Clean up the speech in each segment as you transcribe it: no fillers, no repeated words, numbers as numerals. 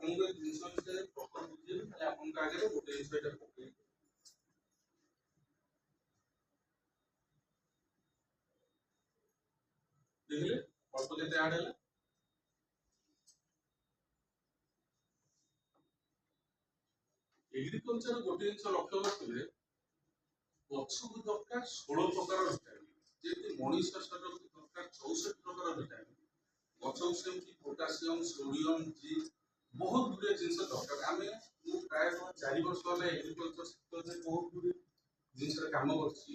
ଆପଣଙ୍କୁ ଏ ଜିନିଷ ବିଷୟରେ ପ୍ରପର ବୁଝେଇବି ତାହେଲେ ଆପଣଙ୍କ ଆଗରେ ଗୋଟେ ଜିନିଷ ଏଇଟା ପକେଇବି ଦେଖିଲେ ଅଳ୍ପ କେତେ ଆଡ ହେଲା एग्रीकल्चर गोटे जिन लक्ष्य करते गछकू दरकार 16 प्रकार विटामिन जेते मनीष शरीर को दरकार 64 प्रकार विटामिन गछकू सेमती पोटासियम सोडियम जिंक बहुत गुडे जिनस दरकार आमे मु प्राय 4 वर्ष वाला एग्रीकल्चर सेक्टर में बहुत गुडे जिनस काम करछि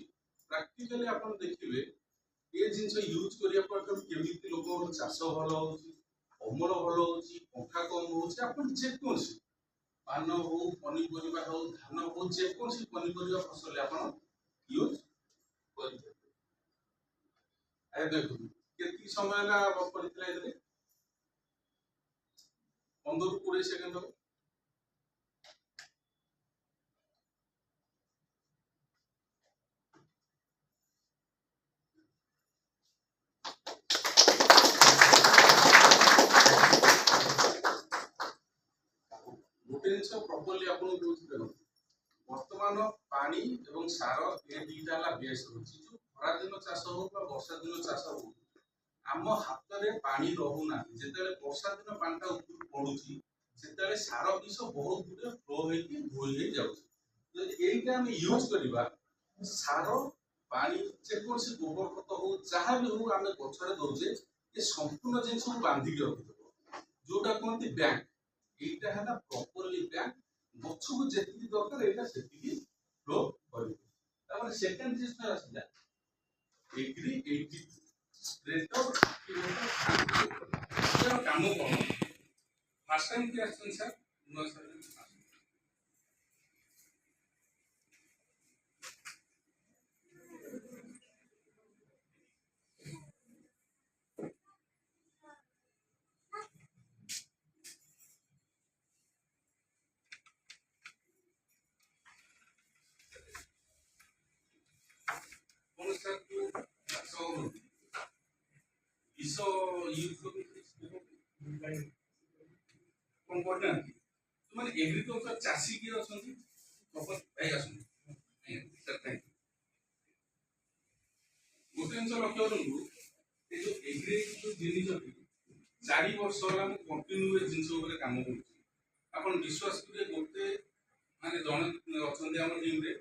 प्रैक्टिकली आपण देखिबे ए जिनस यूज करिया पर केमिति लोक चाष भलो होछि अमल भलो होछि पंखा कम होछि आपण जे कोनसी पान हो पनीपरिया हो धान हो जेकोसी पनीपरिया फसल आपण यूज करते ए देखो केती समय ला पड़ितला इदरे 15 ରୁ 20 सेकंड हो गोटे जिनस प्रॉपर्ली आपण यूज करू वर्तमान पानी एवं सार ए दीटा ला बेस होची जो खरा दिन चाष हो बा वर्षा दिन चाष हो आम हाथ रे पानी रहू ना जेतेले वर्षा दिन पानीटा ऊपर पडुची सेतेले सार विष बहुत गुडे फ्लो हेकी धोई हे जाउची जदि एइटा हम यूज करिबा सार पानी जे कोनसी गोबर खत हो जहा भी हो आमे गछरे दउजे ए संपूर्ण जिनस बांधी के रखितो जोटा कोनती बैंक एइटा है ना प्रॉपर्ली बैंक गछकू जेतिकी दरकार एटा सेतिकी फ्लो करिबो तापर सेकंड चीज पे आसीला एग्री 80 स्प्रेडर किलोमीटर काम कोन फर्स्ट टाइम के आछन सर नो सर कौन सर को सो इसो यूज कौन करना तुम एग्रीकल्चर चाषी की अछंती प्रॉपर भाई आसन सर थैंक यू गोटे जिन लक्ष्य करूँ ये जो एग्रीकल्चर जिनिस 4 वर्ष होला हम कंटिन्यू ए जिनिस ऊपर काम करूँ आपण विश्वास करिए गोटे माने जने अछंती हम टीम रे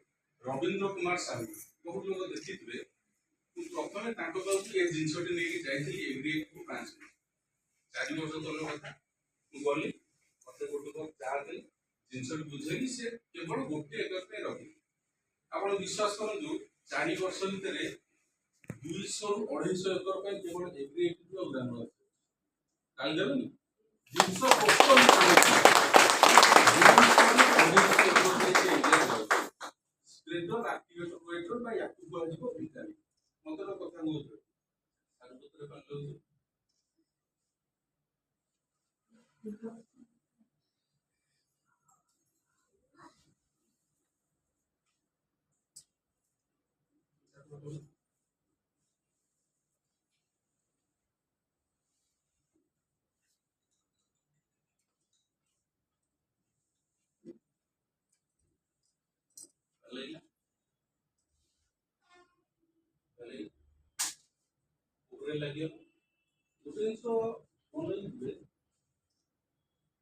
रविंद्र कुमार साहू बहुत लोग देखिथिबे प्रथमे तांको कहू ए जिनिसटी नहीं जाइथिली एग्री को ब्रांच 4 वर्ष तले कथा मु गली मते गोटे को चार दिन जिनिसटी बुझेली से केवल गोटे एकर पे रखी आपण विश्वास करनु 4 वर्ष भितरे 200 रु 250 एकर पे केवल एग्री को ग्राम काल देबनी 250 स्प्रेडर एक्टिवेटर वेटर बा याकू बाजिबो भितरी मतलब कथा हो आरो पत्र पालो लेला ले ऊपर लगे गोटे जिनिस मन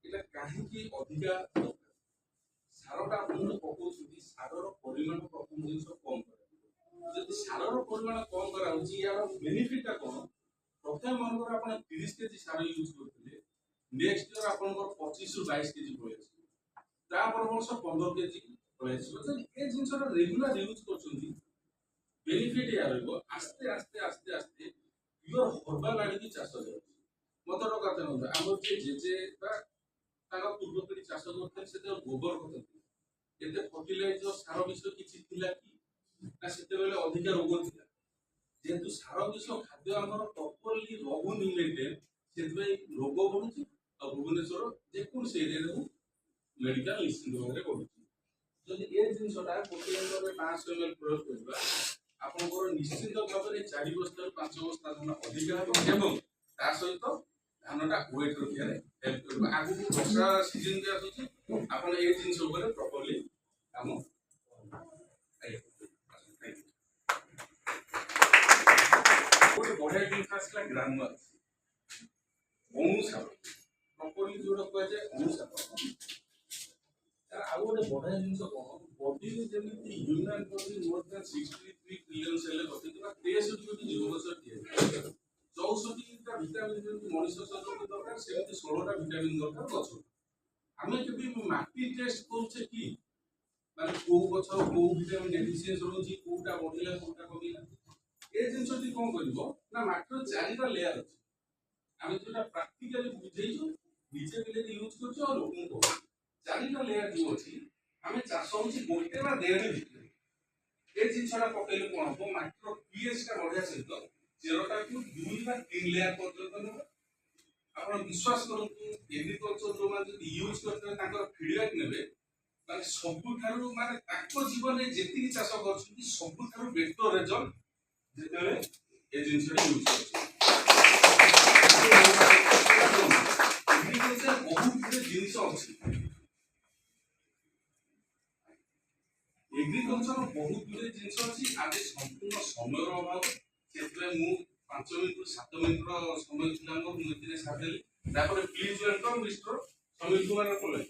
एटा काहे कि अधिका सारटा आपण पकोउछि सारर परिमाण प्रथम जिनिस कम करे जदि सारर परिमाण कम करा होछि यार बेनिफिटटा कोन प्रथम मनकर आपण 30 केजी सार यूज करथिले नेक्स्ट ईयर आपनकर 25 रु 22 केजी पळे ता पर वर्ष 15 केजी पळे जदि ए जिनिसर रेगुलर यूज करछन्ती बेनिफिट यार हो आस्ते आस्ते आस्ते आस्ते प्योर हर्बल आड़ी की चाष जाउछि मतर कथा न हमर जे बा ताका पूर्व पीढ़ी चाष करथि सेते गोबर खत एते फर्टिलाइजर सार विष किछि थिला कि ना सेते बेले अधिक रोग थिला जेतु सार विष खाद्य हमर प्रॉपर्ली रहउनी मेंटेन सेते रोग बढुछि आ भुवनेश्वर जे कोन से एरिया रे मेडिकल निश्चित भाବରେ बढुछि जदि ए जिनिसटा गोटे एकर 500 ml प्रयोग करबा आपनकर निश्चित भाବରେ 4 बस्ता 5 बस्ता धान अधिक ହେବ ଏବଂ ତା ସହିତ ଧାନଟା ୱେଟ୍ ରଖିବାରେ ହେଲ୍ପ କରିବ। ଆଗକୁ ବର୍ଷା ସିଜନ୍ ବି ଆସୁଛି, ଆପଣ ଏ ଜିନିଷ ଉପରେ ପ୍ରପରଲି କାମ ଗୋଟେ ବଢିଆ ଜିନିଷ ଆସିଲା ଗ୍ରାନୁଆଲ ଅଣୁସାର ପ୍ରପରଲି ଯୋଉଟା କୁହାଯାଏ ଅଣୁସାର। ଆଉ ଗୋଟେ ବଢିଆ ଜିନିଷ କଣ, ବଡିରେ ଯେମିତି ହ୍ୟୁମାନ୍ ବଡି ମୋର୍ ଦାନ୍ 63 ଟ୍ରିଲିୟନ୍ ସେଲ୍ ଗଠିତ ବା 63 ଜୀବକୋଷ ତିଆରି, 64ଟା ଭିଟାମିନ୍ ଯେମିତି ମଣିଷ ଶରୀରକୁ ଦରକାର ସେମିତି 16ଟା ଭିଟାମିନ୍ ଦରକାର ଗଛ। ଆମେ କେବେ ମାଟି ଟେଷ୍ଟ କରୁଛେ କି ମାନେ କୋଉ ଗଛ କୋଉ ଭିଟାମିନ୍ ଡେଫିସିଏନ୍ସି ରହୁଛି, କୋଉଟା ବଢିଲା କୋଉଟା କମିଲା? ଏ ଜିନିଷଟି କଣ କରିବ ନା ମାଟିର 4ଟା ଲେୟାର ଅଛି। ଆମେ ଯୋଉଟା ପ୍ରାକ୍ଟିକାଲି ବୁଝେଇଛୁ, ନିଜେ ପିଲେ ୟୁଜ୍ କରୁଛୁ ଆଉ ଲୋକଙ୍କୁ କହୁଛୁ। 4ଟା ଲେୟାର ଯୋଉ ଅଛି, ଆମେ ଚାଷ ହଉଛି ଗୋଟେ ବା ଦେଢ଼ ଭିତରେ। ଏ ଜିନିଷଟା ପକେଇଲେ କଣ ହବ, ମାଟିର pH ଟା ବଢିଆ ସହିତ ଚେରଟାକୁ 2 ବା 3 ଲେୟାର ପର୍ଯ୍ୟନ୍ତ ନେବ। ଆପଣ ବିଶ୍ୱାସ କରନ୍ତୁ, ଏଗ୍ରିକଲଚର ଯୋଉମାନେ ଯଦି ୟୁଜ୍ କରିଥିବେ ତାଙ୍କର ଫିଡବ୍ୟାକ୍ ନେବେ, ମାନେ ସବୁଠାରୁ ମାନେ ତାଙ୍କ ଜୀବନରେ ଯେତିକି ଚାଷ କରୁଛନ୍ତି ସବୁଠାରୁ ବେଟର ରେଜଲ୍ଟ ଯେତେବେଳେ ଏ ଜିନିଷଟା ୟୁଜ୍ କରୁଛନ୍ତି। ଏଗ୍ରିକଲଚର ବହୁତ ଗୁଡେ ଜିନିଷ ଅଛି, ଏଗ୍ରିକଲଚର ବହୁତ ଗୁଡେ ଜିନିଷ ଅଛି। ଆଜି ସମ୍ପୂର୍ଣ୍ଣ ସମୟର ଅଭାବ, ସେଥିପାଇଁ ମୁଁ 5 ମିନିଟ୍ 7 ମିନିଟ୍ର ସମୟ ଥିଲା ମୋର, ମୁଁ ଏଥିରେ ସାରିଦେଲି। ତାପରେ please welcome mister Samir Kumar Palei.